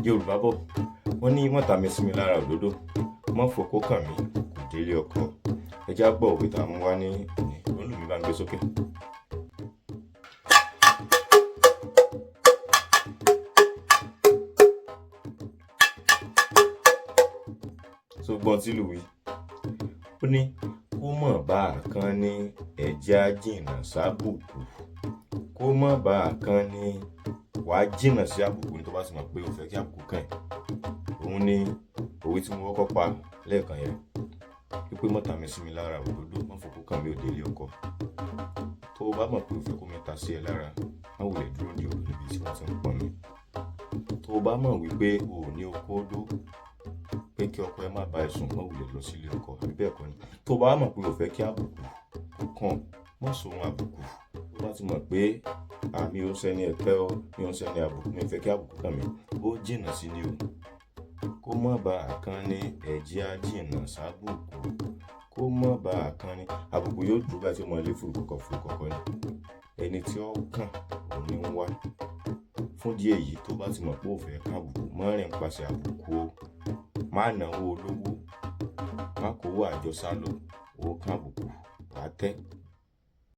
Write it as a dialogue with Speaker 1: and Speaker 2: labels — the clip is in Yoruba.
Speaker 1: Yorùbá bọ̀ wọ́n ní mọ́ta mi sí mi lára òdodo mọ́ fòkó kàn mí kò délé ọkọ. Ẹ já gbọ́ òwe tá a mú wá ní òní. Olùmí bá ń gbé sókè. Ṣùgbọ́n tí lù wí ó ní kó mọ̀ bá a kan ní ẹ̀jẹ̀ á jìnnà sábùkù, kó mọ̀ bá a kan ní wàá jìnnà sí àbùkù ní tó bá sì mọ̀ pé o fẹ́ kí àbùkù kàn ẹ́. Òun ni òwe tí mo kọ́kọ́ pa lẹ́ẹ̀kan yẹn wípé mọ́ta mi sí mi lára òdodo mọ́ fòkó kàn mí ò délé ọkọ. Tó o bá mọ̀ pé o fẹ́ kó mẹ́ta sí ẹ lára má wulẹ̀ dúró ní òru níbi tí wọ́n ti ń pọn mi. Tó o bá mọ̀ wípé o ò ní okó dó pé kí ọkọ ẹ má bá ẹ sùn má wulẹ̀ lọ sílé ọkọ àbí bẹ́ẹ̀ kọ́ ni. Tó o bá mọ̀ pé o fẹ́ kí àbùkù kó kàn mọ́ sóhun àbùkù. Tó bá ti mọ̀ pé àmì ò ń sẹ́ni ẹ̀tẹ́ ọ mi ò ń sẹ́ni àbùkù mi fẹ́ kí àbùkù kàn mí ó jìnnà sí ni o. Kó mọ̀ bá a kan ní ẹ̀jẹ̀ á jìnnà sábùkù, kó mọ̀ bá a kan ní àbùkù yóò dúró bá tí mo lè fúrukọ̀kọ̀ ni. Ẹni tí ó kàn òun ni ń wá. Fún díẹ̀ yìí tó bá ti mọ̀ pé o fẹ́ kábùkù má rìn pàṣẹ àbùkù o. Má náwó olówó, má kówó àjọ sálọ, ó kábùkù wá tẹ́.